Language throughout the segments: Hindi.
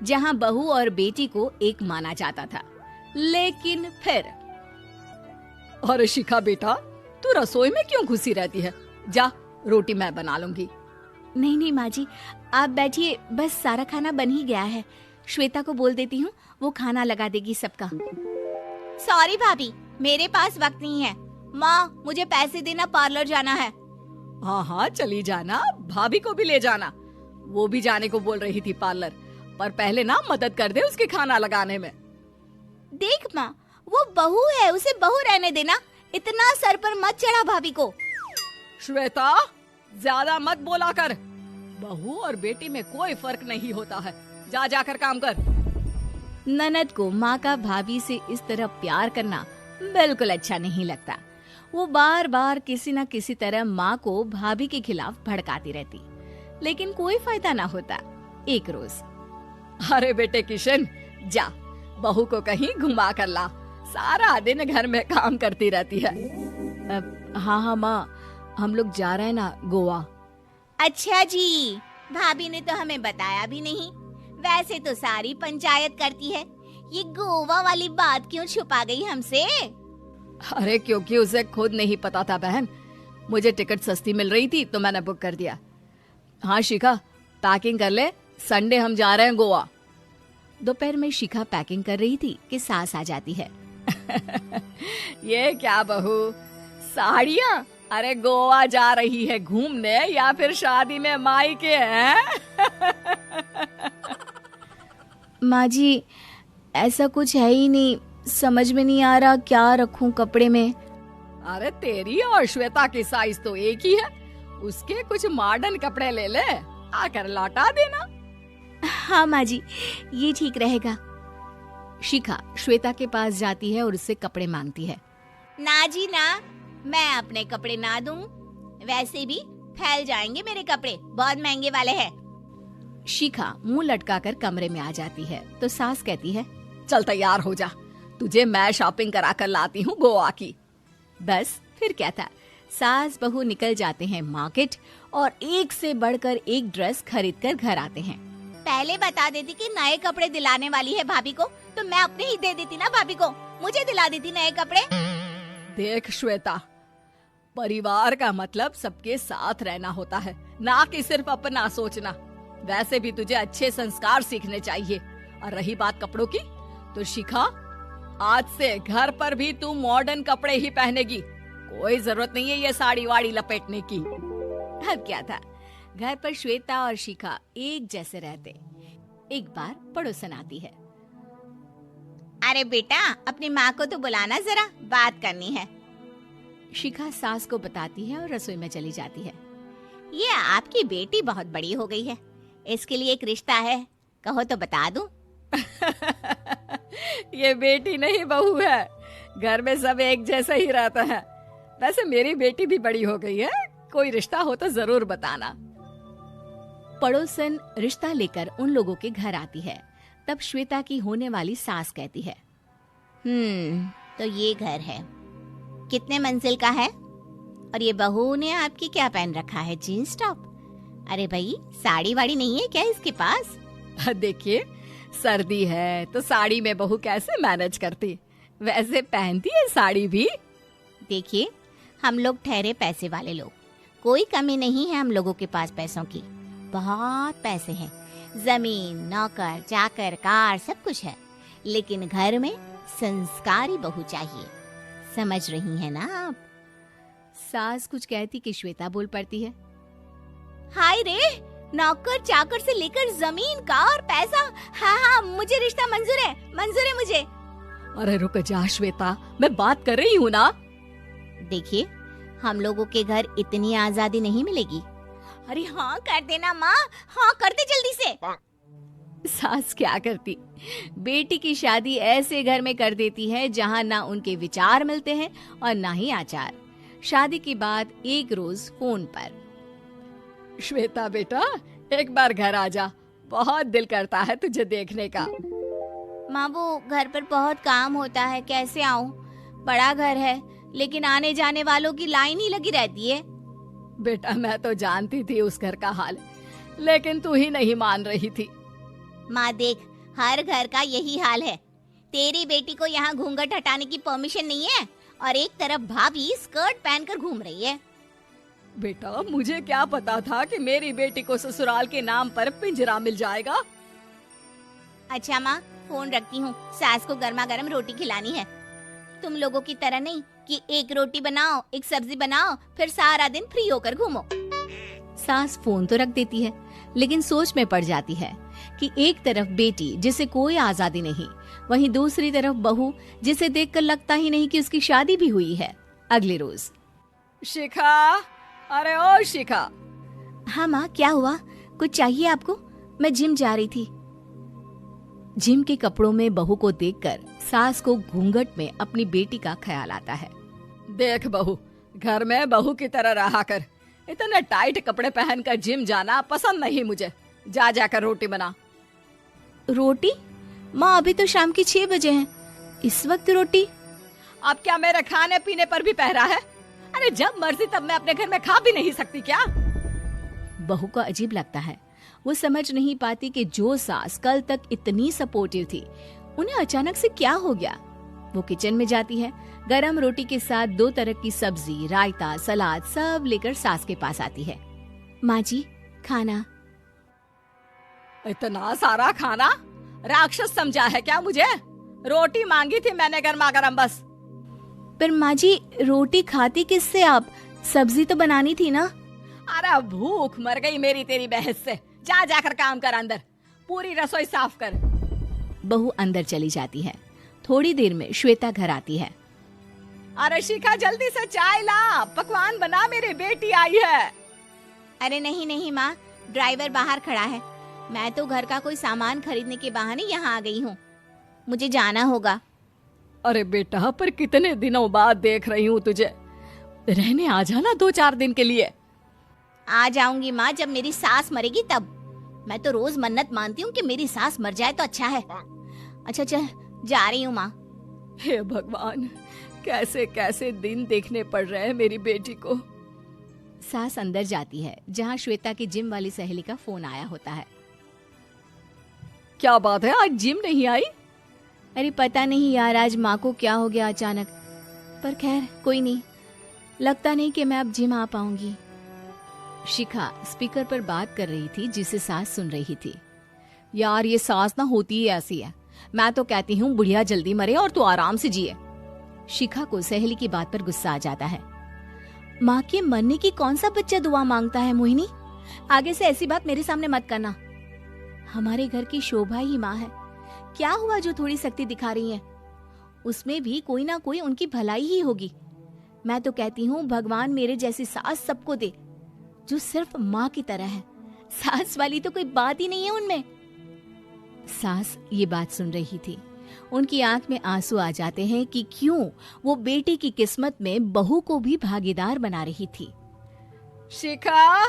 जहाँ बहू और बेटी को एक माना जाता था। लेकिन फिर अरे शिखा बेटा, तू रसोई में क्यों घुसी रहती है? जा, रोटी मैं बना लूंगी। नहीं नहीं माँ जी, आप बैठिए, बस सारा खाना बन ही गया है। श्वेता को बोल देती हूँ, वो खाना लगा देगी सबका। सॉरी भाभी, मेरे पास वक्त नहीं है। माँ, मुझे पैसे देना, पार्लर जाना है। हाँ हाँ चली जाना, भाभी को भी ले जाना। वो भी जाने को बोल रही थी पार्लर, पर पहले ना मदद कर दे उसके खाना लगाने में। देख माँ, वो बहू है, उसे बहू रहने देना। इतना सर पर मत चढ़ा भाभी को। श्वेता, ज्यादा मत बोला कर। बहू और बेटी में कोई फर्क नहीं होता है। जा जाकर काम कर। ननद को माँ का भाभी से इस तरह प्यार करना बिल्कुल अच्छा नहीं लगता। वो बार बार किसी न किसी तरह माँ को भाभी के खिलाफ भड़काती रहती, लेकिन कोई फायदा ना होता। एक रोज, अरे बेटे किशन, जा बहू को कहीं घुमा कर ला। सारा दिन घर में काम करती रहती है। हाँ हाँ माँ, हम लोग जा रहे हैं ना गोवा। अच्छा जी, भाभी ने तो हमें बताया भी नहीं। वैसे तो सारी पंचायत करती है, ये गोवा वाली बात क्यों छुपा गई हमसे? अरे क्योंकि उसे खुद नहीं पता था बहन। मुझे टिकट सस्ती मिल रही थी तो मैंने बुक कर दिया। हाँ शिखा, पैकिंग कर ले, संडे हम जा रहे हैं गोवा। दोपहर में शिखा पैकिंग कर रही थी कि सास आ जाती है। ये क्या बहू, साड़ियाँ? अरे गोवा जा रही है घूमने या फिर शादी में मायके हैं? माँ जी, ऐसा कुछ है ही नहीं, समझ में नहीं आ रहा क्या रखूं कपड़े में। अरे तेरी और श्वेता की साइज तो एक ही है। उसके कुछ मॉडर्न कपड़े ले ले, आकर लौटा देना। हाँ माँ जी, ये ठीक रहेगा। शिखा श्वेता के पास जाती है और उससे कपड़े मांगती है। ना जी ना, मैं अपने कपड़े ना दूं। वैसे भी फैल जाएंगे मेरे कपड़े, बहुत महंगे वाले हैं। शिखा मुंह लटकाकर कमरे में आ जाती है तो सास कहती है, चल तैयार हो जा, तुझे मैं शॉपिंग करा कर लाती हूँ गोवा की। बस फिर क्या था, सास बहू निकल जाते हैं मार्केट और एक से बढ़कर एक ड्रेस खरीद कर घर आते हैं। पहले बता देती कि नए कपड़े दिलाने वाली है भाभी को, तो मैं अपने ही दे देती ना भाभी को, मुझे दिला देती नए कपड़े। देख श्वेता, परिवार का मतलब सबके साथ रहना होता है, ना कि सिर्फ अपना सोचना। वैसे भी तुझे अच्छे संस्कार सीखने चाहिए। और रही बात कपड़ों की, तो शिखा, आज से घर पर भी तू मॉडर्न कपड़े ही पहनेगी। कोई जरूरत नहीं है ये साड़ी वाड़ी लपेटने की। अब क्या था, घर पर श्वेता और शिखा एक जैसे रहते। एक बार पड़ोसन आती है। अरे बेटा, अपनी माँ को तो बुलाना जरा, बात करनी है। शिखा सास को बताती है और रसोई में चली जाती है। ये आपकी बेटी बहुत बड़ी हो गई है, इसके लिए एक रिश्ता है, कहो तो बता दूं। ये बेटी नहीं बहू है, घर में सब एक जैसा ही रहता है। वैसे मेरी बेटी भी बड़ी हो गई है, कोई रिश्ता हो तो जरूर बताना। पड़ोसन रिश्ता लेकर उन लोगों के घर आती है। तब श्वेता की होने वाली सास कहती है, तो ये घर है, कितने मंजिल का है? और ये बहू ने आपकी क्या पहन रखा है, जीन्स टॉप? अरे भाई, साड़ी वाड़ी नहीं है क्या इसके पास? देखिए, सर्दी है तो साड़ी में बहू कैसे मैनेज करती, वैसे पहनती है साड़ी भी। देखिए, हम लोग ठहरे पैसे वाले लोग, कोई कमी नहीं है हम लोगों के पास पैसों की, बहुत पैसे हैं, जमीन, नौकर चाकर, कार, सब कुछ है। लेकिन घर में संस्कारी बहू चाहिए, समझ रही हैं ना आप? सास कुछ कहती कि श्वेता बोल पड़ती है, हाय रे, नौकर चाकर से लेकर जमीन, कार, पैसा, हाँ हाँ, मुझे रिश्ता मंजूर है, मंजूर है मुझे। अरे रुक जा श्वेता, मैं बात कर रही हूँ ना। देखिए, हम लोगों के घर इतनी आजादी नहीं मिलेगी। अरे हाँ कर देना माँ, हाँ कर दे जल्दी से। सास क्या करती, बेटी की शादी ऐसे घर में कर देती है जहाँ ना उनके विचार मिलते हैं और ना ही आचार। शादी के बाद एक रोज फोन पर, श्वेता बेटा, एक बार घर आ जा, बहुत दिल करता है तुझे देखने का। माँ, वो घर पर बहुत काम होता है, कैसे आऊँ? बड़ा घर है, लेकिन आने जाने वालों की लाइन ही लगी रहती है। बेटा, मैं तो जानती थी उस घर का हाल, लेकिन तू ही नहीं मान रही थी। माँ देख, हर घर का यही हाल है। तेरी बेटी को यहाँ घूंघट हटाने की परमिशन नहीं है और एक तरफ भाभी स्कर्ट पहनकर घूम रही है। बेटा मुझे क्या पता था कि मेरी बेटी को ससुराल के नाम पर पिंजरा मिल जाएगा। अच्छा माँ, फोन रखती हूँ, सास को गर्मा गर्म रोटी खिलानी है। तुम लोगों की तरह नहीं कि एक रोटी बनाओ, एक सब्जी बनाओ, फिर सारा दिन फ्री होकर घूमो। सास फोन तो रख देती है, लेकिन सोच में पड़ जाती है कि एक तरफ बेटी जिसे कोई आजादी नहीं, वहीं दूसरी तरफ बहू जिसे देखकर लगता ही नहीं कि उसकी शादी भी हुई है। अगले रोज। शिखा, अरे ओ शिखा। हाँ माँ, क्या हुआ? कुछ चाहिए आपको? मैं जिम जा रही थी। जिम के कपड़ों में बहू को देखकर सास को घूंघट में अपनी बेटी का ख्याल आता है। देख बहू, घर में बहू की तरह रहा कर। इतने टाइट कपड़े पहनकर जिम जाना पसंद नहीं मुझे। जा जाकर रोटी बना। रोटी? माँ अभी तो शाम की 6 बजे हैं, इस वक्त रोटी? अब क्या मेरे खाने पीने पर भी पहरा है? अरे जब मर्जी तब मैं अपने घर में खा भी नहीं सकती क्या? बहू को अजीब लगता है। वो समझ नहीं पाती कि जो सास कल तक इतनी सपोर्टिव थी, उन्हें अचानक से क्या हो गया। वो किचन में जाती है, गरम रोटी के साथ 2 तरह की सब्जी, रायता, सलाद सब लेकर सास के पास आती है। माँ जी, खाना। इतना सारा खाना? राक्षस समझा है क्या मुझे? रोटी मांगी थी मैंने गर्मा गर्म बस। पर माँ जी, रोटी खाती किससे आप? सब्जी तो बनानी थी ना। अरे भूख मर गई मेरी तेरी बहस से। जा जाकर काम कर, अंदर पूरी रसोई साफ कर। बहू अंदर चली जाती है। थोड़ी देर में श्वेता घर आती है। अरे शिखा, जल्दी से चाय ला, पकवान बना, मेरी बेटी आई है। अरे नहीं नहीं माँ, ड्राइवर बाहर खड़ा है। मैं तो घर का कोई सामान खरीदने के बहाने यहाँ आ गई हूँ, मुझे जाना होगा। अरे बेटा, पर कितने दिनों बाद देख रही हूँ तुझे। रहने आ जाना 2-4 दिन के लिए। आ जाऊंगी माँ, जब मेरी सास मरेगी तब। मैं तो रोज मन्नत मानती हूँ कि मेरी सास मर जाए तो अच्छा है। अच्छा चल, जा रही हूँ माँ। हे भगवान, कैसे कैसे दिन देखने पड़ रहे हैं मेरी बेटी को। सास अंदर जाती है, जहाँ श्वेता की जिम वाली सहेली का फोन आया होता है। क्या बात है, आज जिम नहीं आई? अरे पता नहीं यार, आज माँ को क्या हो गया अचानक। पर खैर कोई नहीं, लगता नहीं कि मैं अब जिम आ पाऊंगी। शिखा स्पीकर पर बात कर रही थी, जिसे सास सुन रही थी। यार ये सास ना होती ही ऐसी है। मैं तो कहती हूँ बुढ़िया जल्दी मरे और तू आराम से जिए। शिखा को सहेली की बात पर गुस्सा आ जाता है। माँ के मरने की कौन सा बच्चा दुआ मांगता है मोहिनी? आगे से ऐसी बात मेरे सामने मत करना। हमारे घर की शोभा ही माँ है। क्या हुआ जो थोड़ी सख्ती दिखा रही है? उसमें भी कोई ना कोई उनकी भलाई ही होगी। मैं तो कहती हूँ भगवान मेरे जैसी सास सबको दे, जो सिर्फ माँ की तरह है। सास वाली तो कोई बात ही नहीं है उनमें। सास ये बात सुन रही थी। उनकी आंख में आंसू आ जाते हैं कि क्यों वो बेटे की किस्मत में बहू को भी भागीदार बना रही थी। शिखा,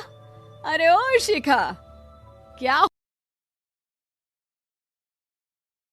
अरे ओ शिखा, क्या